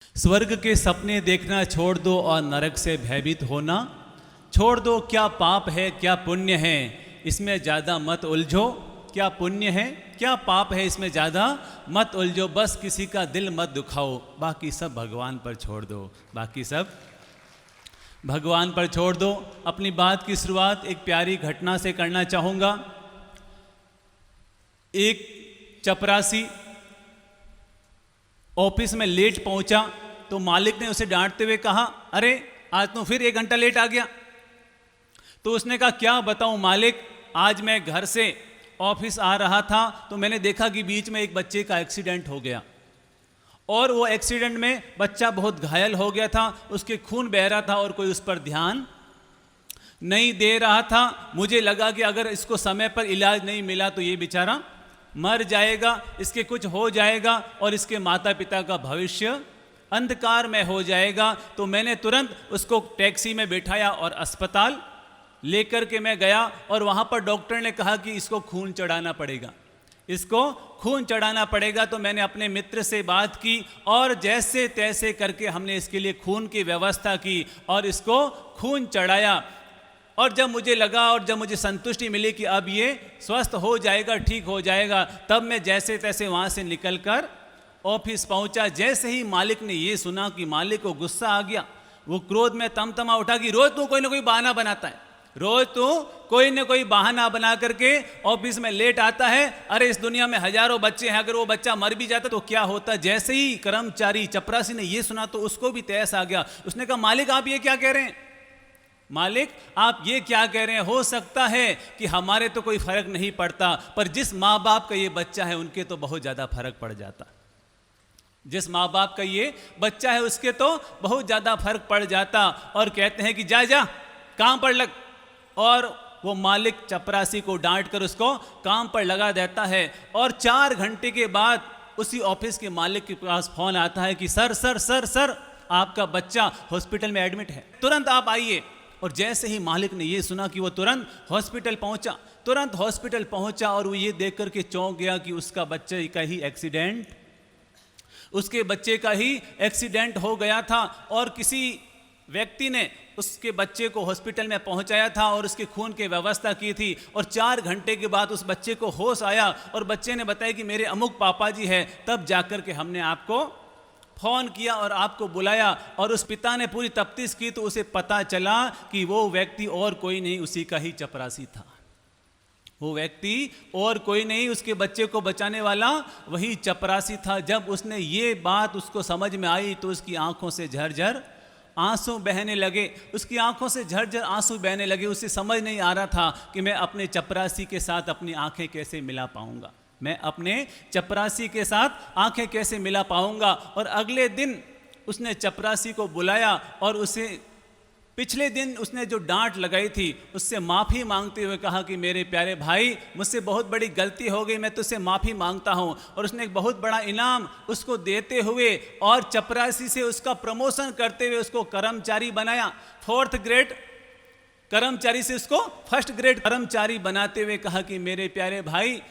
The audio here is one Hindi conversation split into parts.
स्वर्ग के सपने देखना छोड़ दो और नरक से भयभीत होना छोड़ दो। क्या पाप है क्या पुण्य है इसमें ज़्यादा मत उलझो। क्या पुण्य है क्या पाप है इसमें ज़्यादा मत उलझो। बस किसी का दिल मत दुखाओ, बाकी सब भगवान पर छोड़ दो। बाकी सब भगवान पर छोड़ दो। अपनी बात की शुरुआत एक प्यारी घटना से करना चाहूँगा। एक चपरासी ऑफिस में लेट पहुंचा तो मालिक ने उसे डांटते हुए कहा, अरे आज तो फिर 1 घंटा लेट आ गया। तो उसने कहा, क्या बताऊं मालिक, आज मैं घर से ऑफिस आ रहा था तो मैंने देखा कि बीच में एक बच्चे का एक्सीडेंट हो गया और वो एक्सीडेंट में बच्चा बहुत घायल हो गया था, उसके खून बह रहा था और कोई उस पर ध्यान नहीं दे रहा था। मुझे लगा कि अगर इसको समय पर इलाज नहीं मिला तो ये बेचारा मर जाएगा, इसके कुछ हो जाएगा और इसके माता पिता का भविष्य अंधकार में हो जाएगा। तो मैंने तुरंत उसको टैक्सी में बिठाया और अस्पताल लेकर के मैं गया और वहाँ पर डॉक्टर ने कहा कि इसको खून चढ़ाना पड़ेगा, इसको खून चढ़ाना पड़ेगा। तो मैंने अपने मित्र से बात की और जैसे तैसे करके हमने इसके लिए खून की व्यवस्था की और इसको खून चढ़ाया। और जब मुझे लगा और जब मुझे संतुष्टि मिली कि अब ये स्वस्थ हो जाएगा, ठीक हो जाएगा, तब मैं जैसे तैसे वहाँ से निकलकर ऑफिस पहुँचा। जैसे ही मालिक ने ये सुना कि मालिक को गुस्सा आ गया, वो क्रोध में तमतमा उठा कि रोज़ तू कोई ना कोई बहाना बनाता है, रोज़ तू कोई ना कोई बहाना बना करके ऑफिस में लेट आता है। अरे इस दुनिया में हजारों बच्चे हैं, अगर वो बच्चा मर भी जाता तो क्या होता। जैसे ही कर्मचारी चपरासी ने ये सुना तो उसको भी तैस आ गया। उसने कहा, मालिक आप ये क्या कह रहे हैं, मालिक आप ये क्या कह रहे हैं। हो सकता है कि हमारे तो कोई फर्क नहीं पड़ता, पर जिस माँ बाप का ये बच्चा है उनके तो बहुत ज़्यादा फर्क पड़ जाता। जिस माँ बाप का ये बच्चा है उसके तो बहुत ज़्यादा फर्क पड़ जाता। और कहते हैं कि जा जा काम पर लग, और वो मालिक चपरासी को डांट कर उसको काम पर लगा देता है। और 4 घंटे के बाद उसी ऑफिस के मालिक के पास फोन आता है कि सर सर सर सर आपका बच्चा हॉस्पिटल में एडमिट है, तुरंत आप आइए। और जैसे ही मालिक ने ये सुना कि वो तुरंत हॉस्पिटल पहुंचा और वो ये देख कर के चौंक गया कि उसके बच्चे का ही एक्सीडेंट हो गया था और किसी व्यक्ति ने उसके बच्चे को हॉस्पिटल में पहुंचाया था और उसके खून की व्यवस्था की थी। और 4 घंटे के बाद उस बच्चे को होश आया और बच्चे ने बताया कि मेरे अमुक पापा जी है। तब जाकर के हमने आपको फ़ोन किया और आपको बुलाया। और उस पिता ने पूरी तफ्तीश की तो उसे पता चला कि वो व्यक्ति और कोई नहीं, उसी का ही चपरासी था। वो व्यक्ति और कोई नहीं, उसके बच्चे को बचाने वाला वही चपरासी था। जब उसने ये बात उसको समझ में आई तो उसकी आंखों से झरझर आंसू बहने लगे, उसे समझ नहीं आ रहा था कि मैं अपने चपरासी के साथ अपनी आंखें कैसे मिला पाऊंगा, मैं अपने चपरासी के साथ आंखें कैसे मिला पाऊंगा। और अगले दिन उसने चपरासी को बुलाया और उसे पिछले दिन उसने जो डांट लगाई थी उससे माफ़ी मांगते हुए कहा कि मेरे प्यारे भाई, मुझसे बहुत बड़ी गलती हो गई, मैं तुझसे माफ़ी मांगता हूँ। और उसने एक बहुत बड़ा इनाम उसको देते हुए और चपरासी से उसका प्रमोशन करते हुए उसको कर्मचारी बनाया। 4th ग्रेड कर्मचारी से उसको 1st ग्रेड कर्मचारी बनाते हुए कहा कि मेरे प्यारे भाई,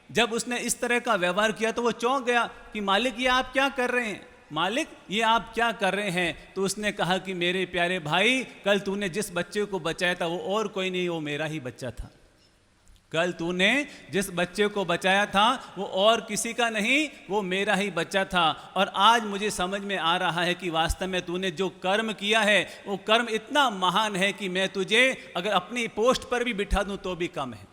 जब उसने इस तरह का व्यवहार किया तो वो चौंक गया कि मालिक ये आप क्या कर रहे हैं, मालिक ये आप क्या कर रहे हैं। तो उसने कहा कि मेरे प्यारे भाई, कल तूने जिस बच्चे को बचाया था वो और कोई नहीं, वो मेरा ही बच्चा था। कल तूने जिस बच्चे को बचाया था वो और किसी का नहीं, वो मेरा ही बच्चा था। और आज मुझे समझ में आ रहा है कि वास्तव में तूने जो कर्म किया है वो कर्म इतना महान है कि मैं तुझे अगर अपनी पोस्ट पर भी बिठा दूं तो भी कम है,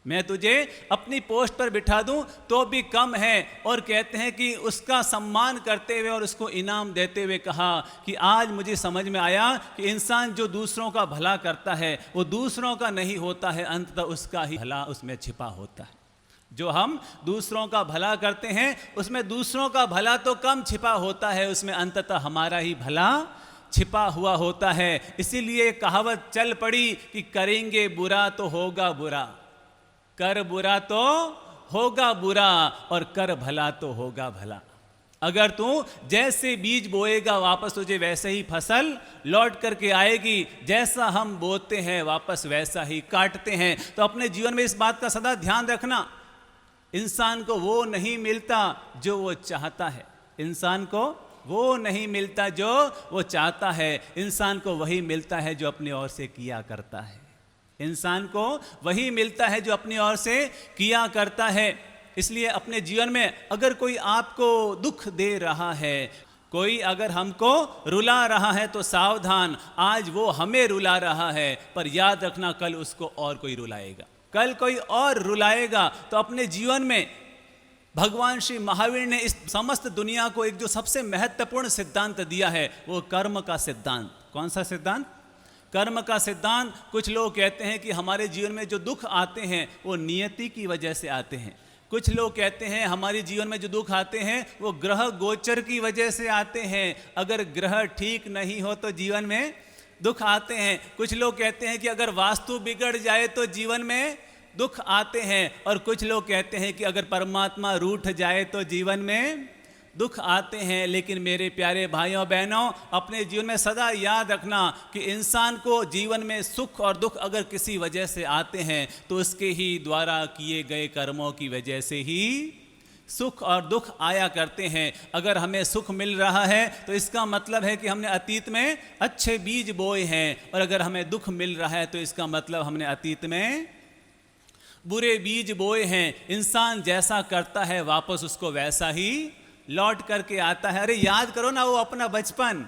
मैं तुझे अपनी पोस्ट पर बिठा दूं तो भी कम है। और कहते हैं कि उसका सम्मान करते हुए और उसको इनाम देते हुए कहा कि आज मुझे समझ में आया कि इंसान जो दूसरों का भला करता है वो दूसरों का नहीं होता है, अंततः उसका ही भला उसमें छिपा होता है। जो हम दूसरों का भला करते हैं उसमें दूसरों का भला तो कम छिपा होता है, उसमें अंततः हमारा ही भला छिपा हुआ होता है। इसीलिए कहावत चल पड़ी कि करेंगे बुरा तो होगा बुरा, कर बुरा तो होगा बुरा और कर भला तो होगा भला। अगर तू जैसे बीज बोएगा वापस तुझे वैसे ही फसल लौट करके आएगी, जैसा हम बोते हैं वापस वैसा ही काटते हैं। तो अपने जीवन में इस बात का सदा ध्यान रखना, इंसान को वो नहीं मिलता जो वो चाहता है, इंसान को वो नहीं मिलता जो वो चाहता है, इंसान को वही मिलता है जो अपनी ओर से किया करता है। इंसान को वही मिलता है जो अपनी ओर से किया करता है। इसलिए अपने जीवन में अगर कोई आपको दुख दे रहा है, कोई अगर हमको रुला रहा है, तो सावधान, आज वो हमें रुला रहा है, पर याद रखना कल उसको और कोई रुलाएगा, कल कोई और रुलाएगा। तो अपने जीवन में भगवान श्री महावीर ने इस समस्त दुनिया को एक जो सबसे महत्वपूर्ण सिद्धांत दिया है, वो कर्म का सिद्धांत। कौन सा सिद्धांत? कर्म का सिद्धांत। कुछ लोग कहते हैं कि हमारे जीवन में जो दुख आते हैं वो नियति की वजह से आते हैं। कुछ लोग कहते हैं हमारे जीवन में जो दुख आते हैं वो ग्रह गोचर की वजह से आते हैं, अगर ग्रह ठीक नहीं हो तो जीवन में दुख आते हैं। कुछ लोग कहते हैं कि अगर वास्तु बिगड़ जाए तो जीवन में दुख आते हैं, और कुछ लोग कहते हैं कि अगर परमात्मा रूठ जाए तो जीवन में दुख आते हैं। लेकिन मेरे प्यारे भाइयों बहनों, अपने जीवन में सदा याद रखना कि इंसान को जीवन में सुख और दुख अगर किसी वजह से आते हैं तो उसके ही द्वारा किए गए कर्मों की वजह से ही सुख और दुख आया करते हैं। अगर हमें सुख मिल रहा है तो इसका मतलब है कि हमने अतीत में अच्छे बीज बोए हैं, और अगर हमें दुख मिल रहा है तो इसका मतलब हमने अतीत में बुरे बीज बोए हैं। इंसान जैसा करता है वापस उसको वैसा ही लौट करके आता है। अरे याद करो ना वो अपना बचपन,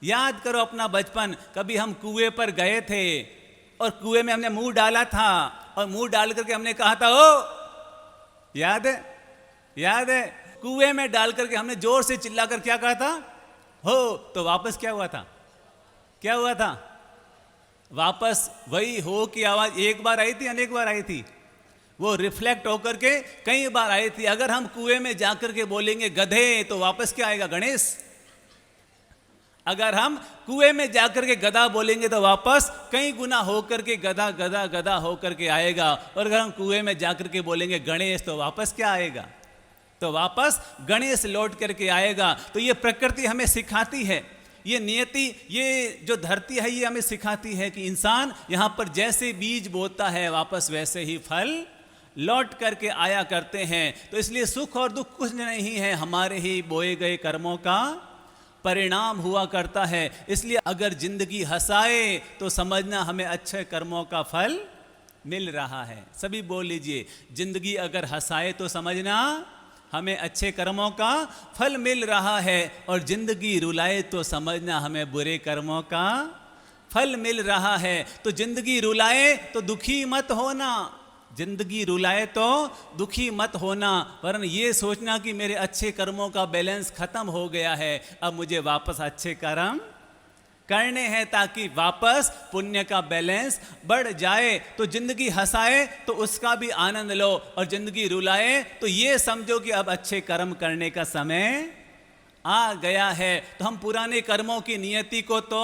याद करो अपना बचपन। कभी हम कुएं पर गए थे और कुएं में हमने मुंह डाला था, और मुंह डाल करके हमने कहा था ओ, याद है? याद है? कुएं में डाल करके हमने जोर से चिल्लाकर क्या कहा था? हो। तो वापस क्या हुआ था? क्या हुआ था? वापस वही हो की आवाज एक बार आई थी, अनेक बार आई थी? वो रिफ्लेक्ट होकर के कई बार आई थी। अगर हम कुएं में जाकर के बोलेंगे गधे, तो वापस क्या आएगा? गणेश। अगर हम कुएं में जाकर के गधा बोलेंगे तो वापस कई गुना होकर के गधा गधा गधा होकर के आएगा, और अगर हम कुएं में जाकर के बोलेंगे गणेश, तो वापस क्या आएगा? तो वापस गणेश लौट करके आएगा। तो ये प्रकृति हमें सिखाती है, ये नियति, ये जो धरती है, ये हमें सिखाती है कि इंसान यहाँ पर जैसे बीज बोता है वापस वैसे ही फल लौट करके आया करते हैं। तो इसलिए सुख और दुख कुछ नहीं है, हमारे ही बोए गए कर्मों का परिणाम हुआ करता है। इसलिए अगर जिंदगी हंसाए तो समझना हमें अच्छे कर्मों का फल मिल रहा है। सभी बोल लीजिए, जिंदगी अगर हंसाए तो समझना हमें अच्छे कर्मों का फल मिल रहा है, और जिंदगी रुलाए तो समझना हमें बुरे कर्मों का फल मिल रहा है। तो जिंदगी रुलाए तो दुखी मत होना, जिंदगी रुलाए तो दुखी मत होना, वरन ये सोचना कि मेरे अच्छे कर्मों का बैलेंस खत्म हो गया है, अब मुझे वापस अच्छे कर्म करने हैं ताकि वापस पुण्य का बैलेंस बढ़ जाए। तो जिंदगी हंसाए तो उसका भी आनंद लो, और जिंदगी रुलाए तो ये समझो कि अब अच्छे कर्म करने का समय आ गया है। तो हम पुराने कर्मों की नियति को तो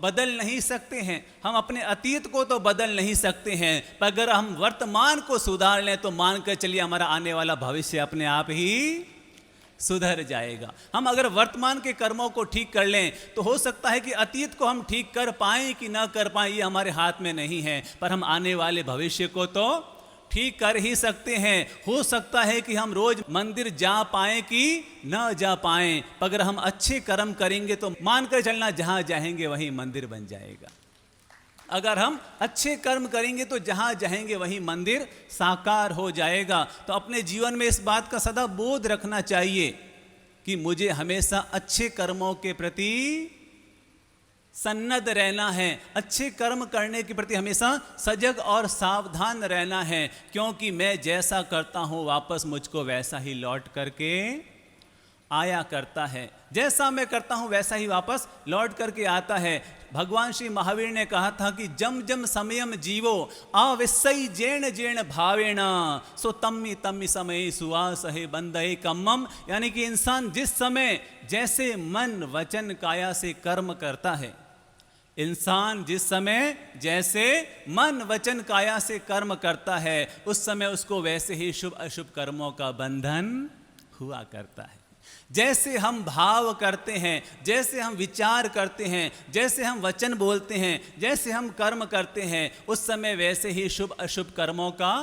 बदल नहीं सकते हैं, हम अपने अतीत को तो बदल नहीं सकते हैं, पर अगर हम वर्तमान को सुधार लें तो मान कर चलिए हमारा आने वाला भविष्य अपने आप ही सुधर जाएगा। हम अगर वर्तमान के कर्मों को ठीक कर लें तो हो सकता है कि अतीत को हम ठीक कर पाएं कि ना कर पाएं ये हमारे हाथ में नहीं है, पर हम आने वाले भविष्य को तो ठीक कर ही सकते हैं। हो सकता है कि हम रोज मंदिर जा पाएं कि ना जा पाएं, पर अगर हम अच्छे कर्म करेंगे तो मानकर चलना जहां जाएंगे वहीं मंदिर बन जाएगा। अगर हम अच्छे कर्म करेंगे तो जहां जाएंगे वहीं मंदिर साकार हो जाएगा। तो अपने जीवन में इस बात का सदा बोध रखना चाहिए कि मुझे हमेशा अच्छे कर्मों के प्रति सन्नद्ध रहना है, अच्छे कर्म करने के प्रति हमेशा सजग और सावधान रहना है, क्योंकि मैं जैसा करता हूँ वापस मुझको वैसा ही लौट करके आया करता है। जैसा मैं करता हूँ वैसा ही वापस लौट करके आता है। भगवान श्री महावीर ने कहा था कि जम जम समयम जीवो अविस्सई जेण जेण भावेण सो तम्मी तम्मी समय सुवास है बंदे कम्मम। यानी कि इंसान जिस समय जैसे मन वचन काया से कर्म करता है, इंसान जिस समय जैसे मन वचन काया से कर्म करता है, उस समय उसको वैसे ही शुभ अशुभ कर्मों का बंधन हुआ करता है। जैसे हम भाव करते हैं, जैसे हम विचार करते हैं, जैसे हम वचन बोलते हैं, जैसे हम कर्म करते हैं, उस समय वैसे ही शुभ अशुभ कर्मों का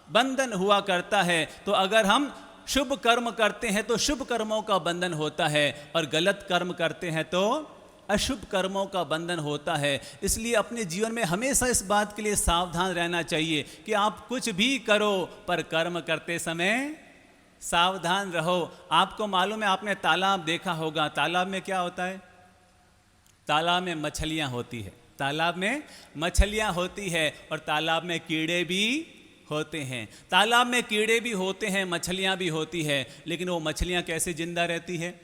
बंधन हुआ करता है। तो अगर हम शुभ कर्म करते हैं तो शुभ कर्मों का बंधन होता है, और गलत कर्म करते हैं तो अशुभ कर्मों का बंधन होता है। इसलिए अपने जीवन में हमेशा इस बात के लिए सावधान रहना चाहिए कि आप कुछ भी करो पर कर्म करते समय सावधान रहो। आपको मालूम है, आपने तालाब देखा होगा, तालाब में क्या होता है? तालाब में मछलियाँ होती है, तालाब में मछलियाँ होती है, और तालाब में कीड़े भी होते हैं। तालाब में कीड़े भी होते हैं, मछलियाँ भी होती है, लेकिन वो मछलियाँ कैसे जिंदा रहती है?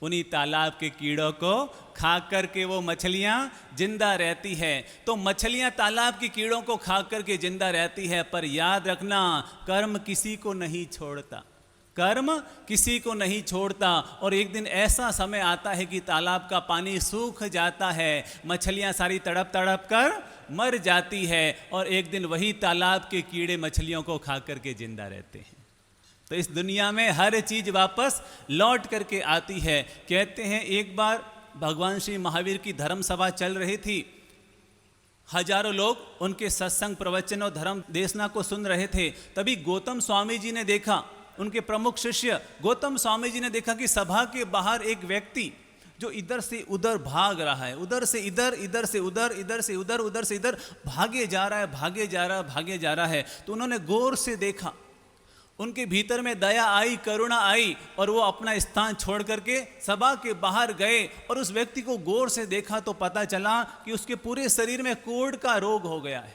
उन्हीं तालाब के कीड़ों को खा कर के वो मछलियाँ जिंदा रहती है। तो मछलियाँ तालाब के कीड़ों को खा कर के जिंदा रहती है, पर याद रखना, कर्म किसी को नहीं छोड़ता, कर्म किसी को नहीं छोड़ता। और एक दिन ऐसा समय आता है कि तालाब का पानी सूख जाता है, मछलियाँ सारी तड़प तड़प कर मर जाती है, और एक दिन वही तालाब के कीड़े मछलियों को खा कर के जिंदा रहते हैं। तो इस दुनिया में हर चीज़ वापस लौट करके आती है। कहते हैं एक बार भगवान श्री महावीर की धर्म सभा चल रही थी, हजारों लोग उनके सत्संग, प्रवचन और धर्म देशना को सुन रहे थे। तभी गौतम स्वामी जी ने देखा, उनके प्रमुख शिष्य गौतम स्वामी जी ने देखा कि सभा के बाहर एक व्यक्ति जो इधर से उधर भाग रहा है, उधर से इधर, इधर से उधर, इधर से उधर, उधर से इधर भागे जा रहा है, भागे जा रहा है, भागे जा रहा है। तो उन्होंने गौर से देखा, उनके भीतर में दया आई, करुणा आई, और वो अपना स्थान छोड़ करके सभा के बाहर गए। और उस व्यक्ति को गौर से देखा तो पता चला कि उसके पूरे शरीर में कोढ़ का रोग हो गया है,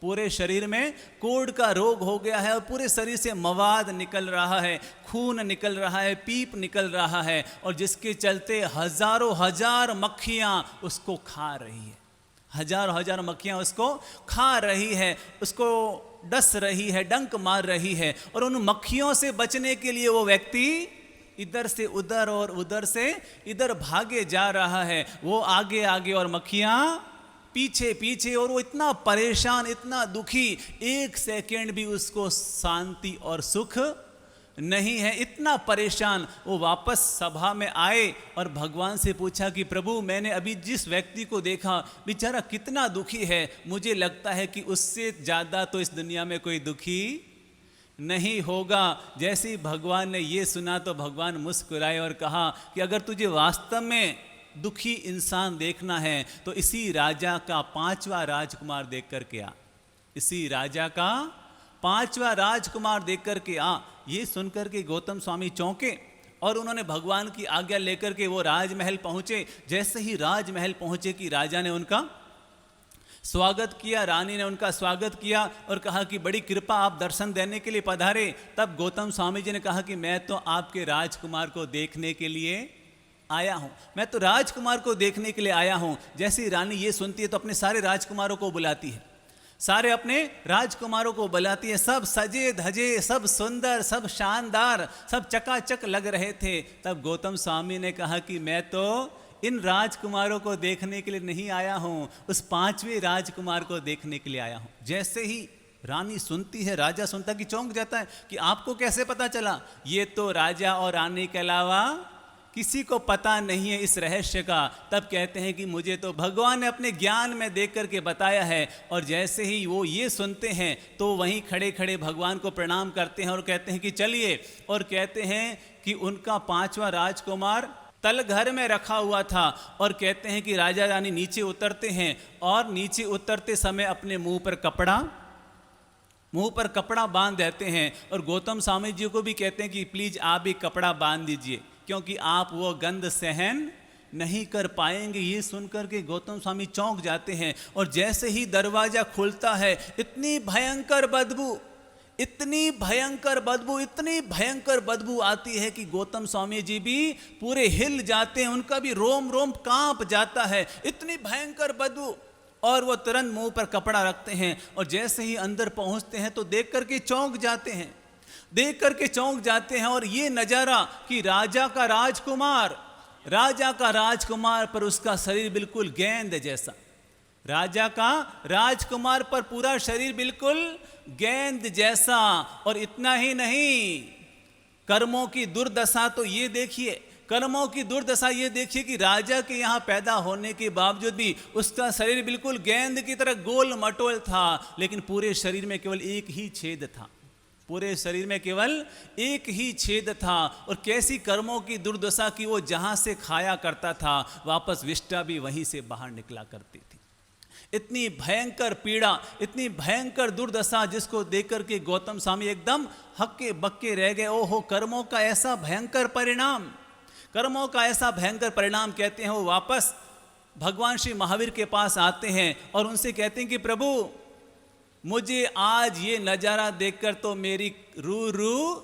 पूरे शरीर में कोढ़ का रोग हो गया है, और पूरे शरीर से मवाद निकल रहा है, खून निकल रहा है, पीप निकल रहा है, और जिसके चलते हजारों हजार मक्खियाँ उसको खा रही है, हजारों हजार मक्खियाँ उसको खा रही है, उसको डस रही है, डंक मार रही है। और उन मक्खियों से बचने के लिए वो व्यक्ति इधर से उधर और उधर से इधर भागे जा रहा है, वो आगे आगे और मक्खियाँ पीछे पीछे, और वो इतना परेशान, इतना दुखी, एक सेकंड भी उसको शांति और सुख नहीं है, इतना परेशान। वो वापस सभा में आए और भगवान से पूछा कि प्रभु, मैंने अभी जिस व्यक्ति को देखा बेचारा कितना दुखी है, मुझे लगता है कि उससे ज़्यादा तो इस दुनिया में कोई दुखी नहीं होगा। जैसे ही भगवान ने ये सुना तो भगवान मुस्कुराए और कहा कि अगर तुझे वास्तव में दुखी इंसान देखना है तो इसी राजा का 5वां राजकुमार देख कर के आ, इसी राजा का 5वां राजकुमार देख कर के आ। ये सुनकर के गौतम स्वामी चौंके और उन्होंने भगवान की आज्ञा लेकर के वो राजमहल पहुँचे। जैसे ही राजमहल पहुँचे कि राजा ने उनका स्वागत किया, रानी ने उनका स्वागत किया और कहा कि बड़ी कृपा, आप दर्शन देने के लिए पधारे। तब गौतम स्वामी जी ने कहा कि मैं तो आपके राजकुमार को देखने के लिए आया हूँ, मैं तो राजकुमार को देखने के लिए आया हूँ। जैसे ही रानी ये सुनती है तो अपने सारे राजकुमारों को बुलाती है, सारे अपने राजकुमारों को बुलाती है। सब सजे धजे, सब सुंदर, सब शानदार, सब चकाचक लग रहे थे। तब गौतम स्वामी ने कहा कि मैं तो इन राजकुमारों को देखने के लिए नहीं आया हूँ, उस 5वें राजकुमार को देखने के लिए आया हूँ। जैसे ही रानी सुनती है, राजा सुनता कि चौंक जाता है कि आपको कैसे पता चला? ये तो राजा और रानी के अलावा किसी को पता नहीं है इस रहस्य का। तब कहते हैं कि मुझे तो भगवान ने अपने ज्ञान में देख करके बताया है। और जैसे ही वो ये सुनते हैं तो वहीं खड़े खड़े भगवान को प्रणाम करते हैं और कहते हैं कि चलिए। और कहते हैं कि उनका 5वां राजकुमार तल घर में रखा हुआ था। और कहते हैं कि राजा रानी नीचे उतरते हैं और नीचे उतरते समय अपने मुंह पर कपड़ा बांध देते हैं। और गौतम स्वामी जी को भी कहते हैं कि प्लीज़ आप भी कपड़ा बांध दीजिए, क्योंकि आप वो गंध सहन नहीं कर पाएंगे। ये सुनकर के गौतम स्वामी चौंक जाते हैं। और जैसे ही दरवाजा खुलता है, इतनी भयंकर बदबू, इतनी भयंकर बदबू, इतनी भयंकर बदबू आती है कि गौतम स्वामी जी भी पूरे हिल जाते हैं, उनका भी रोम रोम कांप जाता है, इतनी भयंकर बदबू। और वो तुरंत मुंह पर कपड़ा रखते हैं और जैसे ही अंदर पहुंचते हैं तो देख करके चौंक जाते हैं, देख करके चौंक जाते हैं। और ये नज़ारा कि राजा का राजकुमार पर उसका शरीर बिल्कुल गेंद जैसा, राजा का राजकुमार पर पूरा शरीर बिल्कुल गेंद जैसा। और इतना ही नहीं, कर्मों की दुर्दशा तो ये देखिए, कर्मों की दुर्दशा ये देखिए कि राजा के यहाँ पैदा होने के बावजूद भी उसका शरीर बिल्कुल गेंद की तरह गोल मटोल था, लेकिन पूरे शरीर में केवल एक ही छेद था, पूरे शरीर में केवल एक ही छेद था, और कैसी कर्मों की दुर्दशा की वो जहाँ से खाया करता था वापस विष्ठा भी वहीं से बाहर निकला करती थी। इतनी भयंकर पीड़ा, इतनी भयंकर दुर्दशा जिसको देख कर के गौतम स्वामी एकदम हक्के बक्के रह गए। ओहो, कर्मों का ऐसा भयंकर परिणाम, कर्मों का ऐसा भयंकर परिणाम। कहते हैं वो वापस भगवान श्री महावीर के पास आते हैं और उनसे कहते हैं कि प्रभु, मुझे आज ये नज़ारा देखकर तो मेरी रू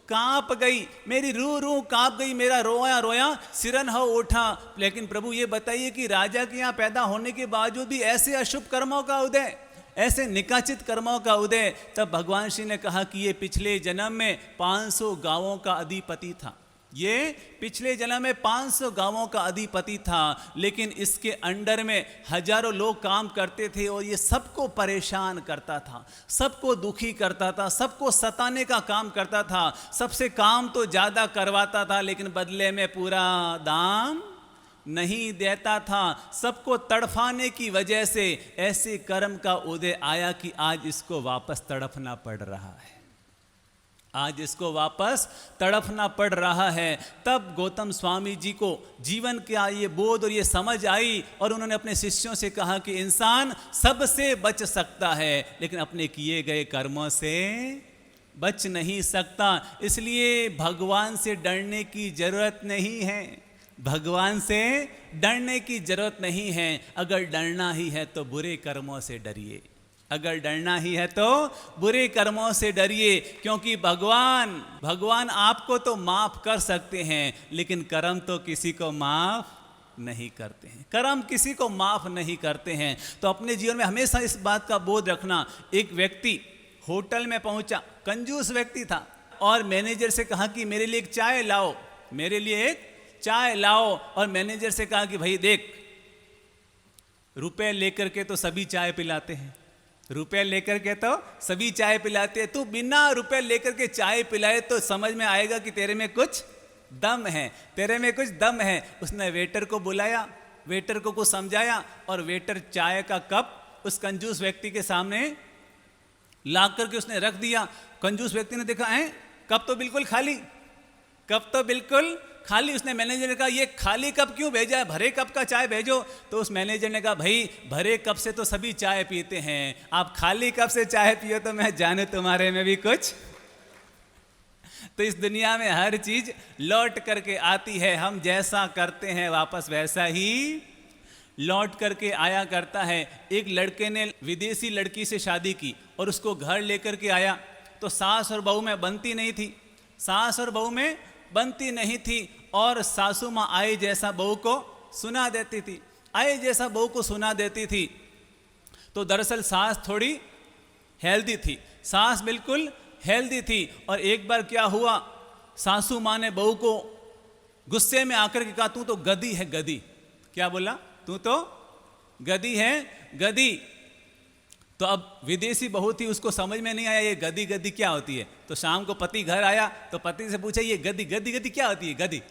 कांप गई, मेरी रू कांप गई, मेरा रोया रोया सिरन हो उठा। लेकिन प्रभु ये बताइए कि राजा के यहाँ पैदा होने के बावजूद भी ऐसे अशुभ कर्मों का उदय, ऐसे निकाचित कर्मों का उदय। तब भगवान श्री ने कहा कि ये पिछले जन्म में 500 गांवों का अधिपति था, ये पिछले जन्म में 500 गांवों का अधिपति था, लेकिन इसके अंडर में हजारों लोग काम करते थे और ये सबको परेशान करता था, सबको दुखी करता था, सबको सताने का काम करता था, सबसे काम तो ज़्यादा करवाता था लेकिन बदले में पूरा दाम नहीं देता था। सबको तड़फाने की वजह से ऐसे कर्म का उदय आया कि आज इसको वापस तड़फना पड़ रहा है, आज इसको वापस तड़फना पड़ रहा है। तब गौतम स्वामी जी को जीवन का ये बोध और ये समझ आई और उन्होंने अपने शिष्यों से कहा कि इंसान सबसे बच सकता है लेकिन अपने किए गए कर्मों से बच नहीं सकता। इसलिए भगवान से डरने की जरूरत नहीं है, भगवान से डरने की जरूरत नहीं है। अगर डरना ही है तो बुरे कर्मों से डरिए, अगर डरना ही है तो बुरे कर्मों से डरिए, क्योंकि भगवान आपको तो माफ कर सकते हैं लेकिन कर्म तो किसी को माफ नहीं करते हैं, कर्म किसी को माफ नहीं करते हैं। तो अपने जीवन में हमेशा इस बात का बोध रखना। एक व्यक्ति होटल में पहुंचा, कंजूस व्यक्ति था, और मैनेजर से कहा कि मेरे लिए एक चाय लाओ, मेरे लिए एक चाय लाओ। और मैनेजर से कहा कि भाई देख, रुपए लेकर के तो सभी चाय पिलाते हैं, रुपए लेकर के तो सभी चाय पिलाते हैं, तू बिना रुपए लेकर के चाय पिलाए तो समझ में आएगा कि तेरे में कुछ दम है, तेरे में कुछ दम है। उसने वेटर को बुलाया, वेटर को कुछ समझाया और वेटर चाय का कप उस कंजूस व्यक्ति के सामने ला करके उसने रख दिया। कंजूस व्यक्ति ने देखा, है कप तो बिल्कुल खाली, कप तो बिल्कुल खाली। उसने मैनेजर ने कहा ये खाली कप क्यों भेजा है, भरे कप का चाय भेजो। तो उस मैनेजर ने कहा भाई भरे कप से तो सभी चाय पीते हैं, आप खाली कप से चाय पियो तो मैं जाने तुम्हारे में भी कुछ। तो इस दुनिया में हर चीज लौट करके आती है, हम जैसा करते हैं वापस वैसा ही लौट करके आया करता है। एक लड़के ने विदेशी लड़की से शादी की और उसको घर लेकर के आया, तो सास और बहू में बनती नहीं थी, सास और बहू में बनती नहीं थी, और सासू माँ आए जैसा बहू को सुना देती थी, आए जैसा बहू को सुना देती थी। तो दरअसल सास थोड़ी हेल्दी थी, सास बिल्कुल हेल्दी थी। और एक बार क्या हुआ, सासू माँ ने बहू को गुस्से में आकर के कहा तू तो गधी है, गधी। क्या बोला, तू तो गधी है, गधी। तो अब विदेशी बहू थी, उसको समझ में नहीं आया ये गधी गधी क्या होती है। तो शाम को पति घर आया तो पति से पूछा ये गधी गधी गधी क्या होती है, गधी।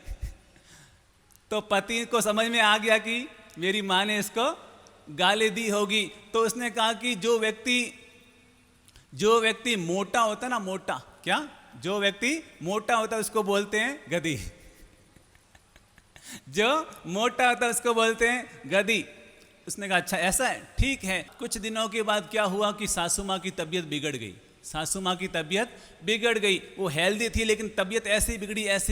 तो पति को समझ में आ गया कि मेरी माँ ने इसको गाली दी होगी। तो उसने कहा कि जो व्यक्ति मोटा होता है ना, मोटा, क्या, जो व्यक्ति मोटा होता है उसको बोलते हैं गधी, जो मोटा होता है उसको बोलते हैं गधी। उसने कहा अच्छा ऐसा है, ठीक है। कुछ दिनों के बाद क्या हुआ कि सासू माँ की तबीयत बिगड़ गई, सासू माँ की तबीयत बिगड़ गई। वो हेल्दी थी लेकिन तबीयत ऐसी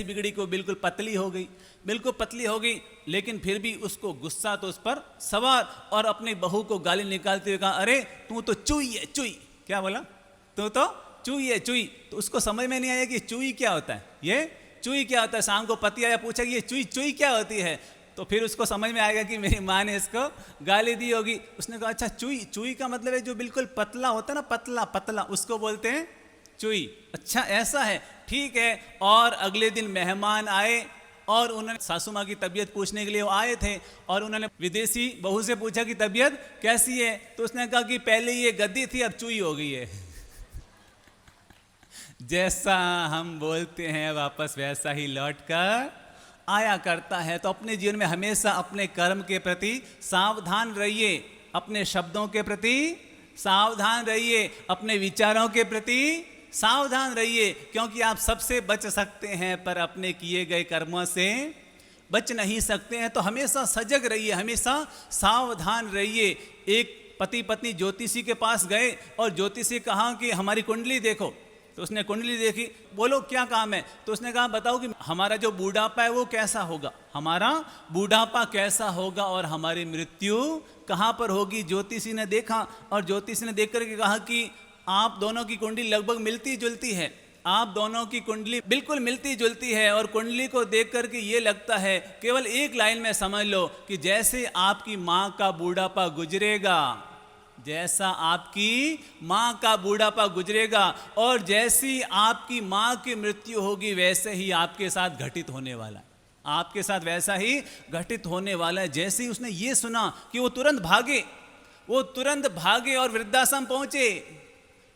बिगड़ी को बिल्कुल पतली हो गई, बिल्कुल पतली हो गई। लेकिन फिर भी उसको गुस्सा तो उस पर सवार, और अपनी बहू को गाली निकालते हुए कहा अरे तू तो चुई है, चुई। क्या बोला, तू तो चुई है, चुई। तो उसको समझ में नहीं आया कि चुई क्या होता है, ये चुई क्या होता है। शाम को पति आया, पूछा कि ये चुई चुई क्या होती है। तो फिर उसको समझ में आएगा कि मेरी माँ ने इसको गाली दी होगी। उसने कहा अच्छा चुई, चुई का मतलब है जो बिल्कुल पतला होता है ना, पतला पतला, उसको बोलते हैं चुई। अच्छा ऐसा है, ठीक है। और अगले दिन मेहमान आए और उन्होंने सासू माँ की तबीयत पूछने के लिए वो आए थे, और उन्होंने विदेशी बहू से पूछा कि तबीयत कैसी है। तो उसने कहा कि पहले ये गद्दी थी अब चुई हो गई है। जैसा हम बोलते हैं वापस वैसा ही लौट कर आया करता है। तो अपने जीवन में हमेशा अपने कर्म के प्रति सावधान रहिए, अपने शब्दों के प्रति सावधान रहिए, अपने विचारों के प्रति सावधान रहिए, क्योंकि आप सबसे बच सकते हैं पर अपने किए गए कर्मों से बच नहीं सकते हैं। तो हमेशा सजग रहिए, हमेशा सावधान रहिए। एक पति पत्नी ज्योतिषी के पास गए और ज्योतिषी कहा कि हमारी कुंडली देखो। तो उसने कुंडली देखी, बोलो क्या काम है? तो उसने कहा बताओ कि हमारा जो बूढ़ापा है वो कैसा होगा, हमारा बूढ़ापा कैसा होगा और हमारी मृत्यु कहाँ पर होगी। ज्योतिषी ने देखा और ज्योतिषी ने देख करके कहा कि आप दोनों की कुंडली लगभग मिलती जुलती है, आप दोनों की कुंडली बिल्कुल मिलती जुलती है। और कुंडली को देख करके ये लगता है, केवल एक लाइन में समझ लो कि जैसे आपकी माँ का बूढ़ापा गुजरेगा, जैसा आपकी माँ का बूढ़ापा गुजरेगा और जैसी आपकी माँ की मृत्यु होगी वैसे ही आपके साथ घटित होने वाला है, आपके साथ वैसा ही घटित होने वाला है। जैसे ही उसने ये सुना कि वो तुरंत भागे, वो तुरंत भागे और वृद्धाश्रम पहुंचे,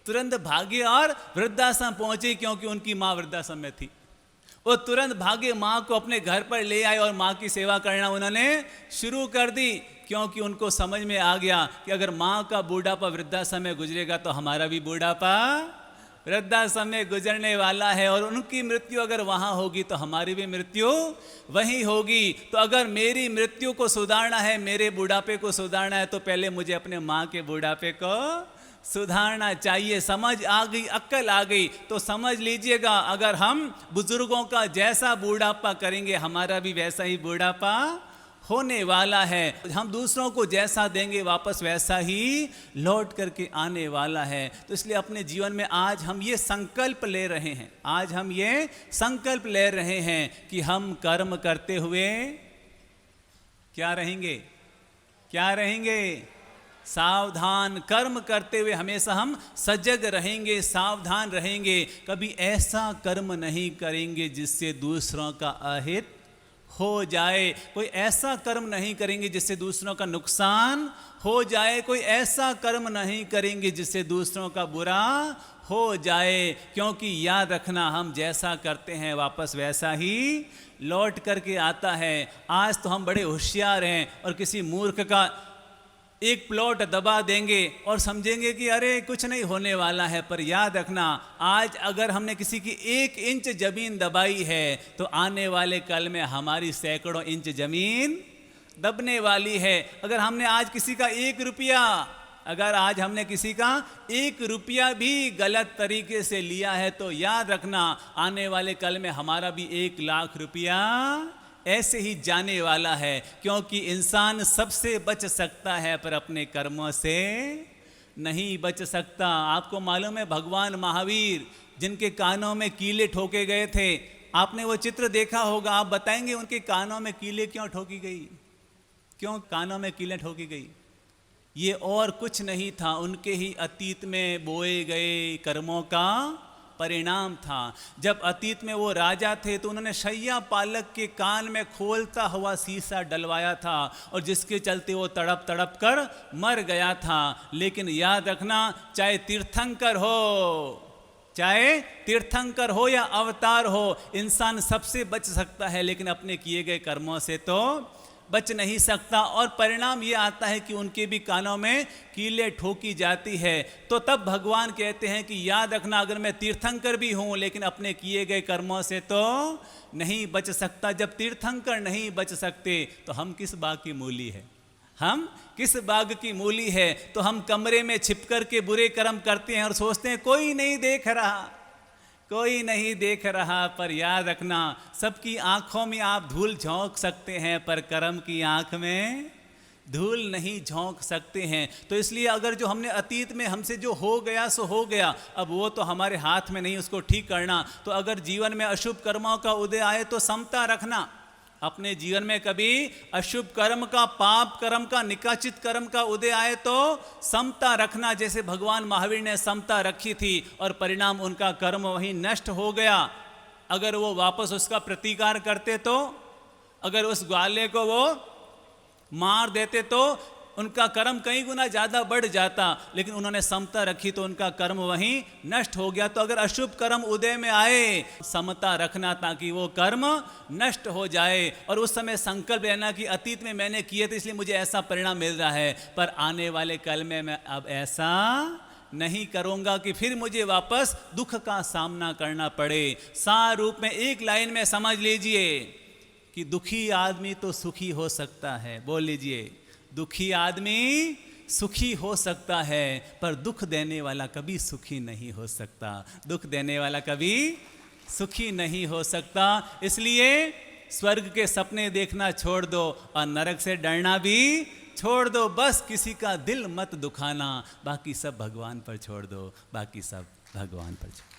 तुरंत भागे और वृद्धाश्रम पहुंचे, क्योंकि उनकी माँ वृद्धाश्रम में थी। वो तुरंत भागे, माँ को अपने घर पर ले आए और माँ की सेवा करना उन्होंने शुरू कर दी, क्योंकि उनको समझ में आ गया कि अगर माँ का बूढ़ापा वृद्धाश्रम में गुजरेगा तो हमारा भी बूढ़ापा वृद्धाश्रम में गुजरने वाला है, और उनकी मृत्यु अगर वहाँ होगी तो हमारी भी मृत्यु वहीं होगी। तो अगर मेरी मृत्यु को सुधारना है, मेरे बूढ़ापे को सुधारना है, तो पहले मुझे अपने माँ के बूढ़ापे को सुधारना चाहिए। समझ आ गई, अक्ल आ गई तो समझ लीजिएगा, अगर हम बुजुर्गों का जैसा बूढ़ापा करेंगे हमारा भी वैसा ही बूढ़ापा होने वाला है। हम दूसरों को जैसा देंगे वापस वैसा ही लौट करके आने वाला है। तो इसलिए अपने जीवन में आज हम ये संकल्प ले रहे हैं, आज हम ये संकल्प ले रहे हैं कि हम कर्म करते हुए क्या रहेंगे, क्या रहेंगे? सावधान। कर्म करते हुए हमेशा हम सजग रहेंगे, सावधान रहेंगे। कभी ऐसा कर्म नहीं करेंगे जिससे दूसरों का अहित हो जाए, कोई ऐसा कर्म नहीं करेंगे जिससे दूसरों का नुकसान हो जाए, कोई ऐसा कर्म नहीं करेंगे जिससे दूसरों का बुरा हो जाए। क्योंकि याद रखना, हम जैसा करते हैं वापस वैसा ही लौट करके आता है। आज तो हम बड़े होशियार हैं और किसी मूर्ख का एक प्लॉट दबा देंगे और समझेंगे कि अरे कुछ नहीं होने वाला है, पर याद रखना, आज अगर हमने किसी की 1 इंच जमीन दबाई है तो आने वाले कल में हमारी सैकड़ों इंच जमीन दबने वाली है। अगर हमने आज किसी का 1 रुपया, अगर आज हमने किसी का 1 रुपया भी गलत तरीके से लिया है तो याद रखना, आने वाले कल में हमारा भी 1 लाख रुपया ऐसे ही जाने वाला है। क्योंकि इंसान सबसे बच सकता है पर अपने कर्मों से नहीं बच सकता। आपको मालूम है, भगवान महावीर जिनके कानों में कीले ठोके गए थे, आपने वो चित्र देखा होगा, आप बताएंगे उनके कानों में कीले क्यों ठोकी गई, क्यों कानों में कीले ठोकी गई? ये और कुछ नहीं था, उनके ही अतीत में बोए गए कर्मों का परिणाम था। जब अतीत में वो राजा थे तो उन्होंने शैया पालक के कान में खोलता हुआ शीशा डलवाया था और जिसके चलते वो तड़प तड़प कर मर गया था। लेकिन याद रखना, चाहे तीर्थंकर हो, चाहे तीर्थंकर हो या अवतार हो, इंसान सबसे बच सकता है लेकिन अपने किए गए कर्मों से तो बच नहीं सकता। और परिणाम ये आता है कि उनके भी कानों में कीले ठोकी जाती है। तो तब भगवान कहते हैं कि याद रखना, अगर मैं तीर्थंकर भी हूँ लेकिन अपने किए गए कर्मों से तो नहीं बच सकता। जब तीर्थंकर नहीं बच सकते तो हम किस बाग की मूली है, हम किस बाग की मूली है? तो हम कमरे में छिप कर के बुरे कर्म करते हैं और सोचते हैं कोई नहीं देख रहा, कोई नहीं देख रहा। पर याद रखना, सबकी आंखों में आप धूल झोंक सकते हैं पर कर्म की आंख में धूल नहीं झोंक सकते हैं। तो इसलिए अगर जो हमने अतीत में हमसे जो हो गया सो हो गया, अब वो तो हमारे हाथ में नहीं उसको ठीक करना। तो अगर जीवन में अशुभ कर्मों का उदय आए तो समता रखना। अपने जीवन में कभी अशुभ कर्म का, पाप कर्म का, निकाचित कर्म का उदय आए तो समता रखना। जैसे भगवान महावीर ने समता रखी थी और परिणाम उनका कर्म वहीं नष्ट हो गया। अगर वो वापस उसका प्रतिकार करते तो, अगर उस ग्वाले को वो मार देते तो उनका कर्म कई गुना ज़्यादा बढ़ जाता। लेकिन उन्होंने समता रखी तो उनका कर्म वहीं नष्ट हो गया। तो अगर अशुभ कर्म उदय में आए, समता रखना ताकि वो कर्म नष्ट हो जाए। और उस समय संकल्प लेना कि अतीत में मैंने किए थे इसलिए मुझे ऐसा परिणाम मिल रहा है, पर आने वाले कल में मैं अब ऐसा नहीं करूँगा कि फिर मुझे वापस दुख का सामना करना पड़े। सार रूप में एक लाइन में समझ लीजिए कि दुखी आदमी तो सुखी हो सकता है। बोल लीजिए, दुखी आदमी सुखी हो सकता है, पर दुख देने वाला कभी सुखी नहीं हो सकता। दुख देने वाला कभी सुखी नहीं हो सकता। इसलिए स्वर्ग के सपने देखना छोड़ दो और नरक से डरना भी छोड़ दो। बस किसी का दिल मत दुखाना, बाकी सब भगवान पर छोड़ दो, बाकी सब भगवान पर छोड़ दो।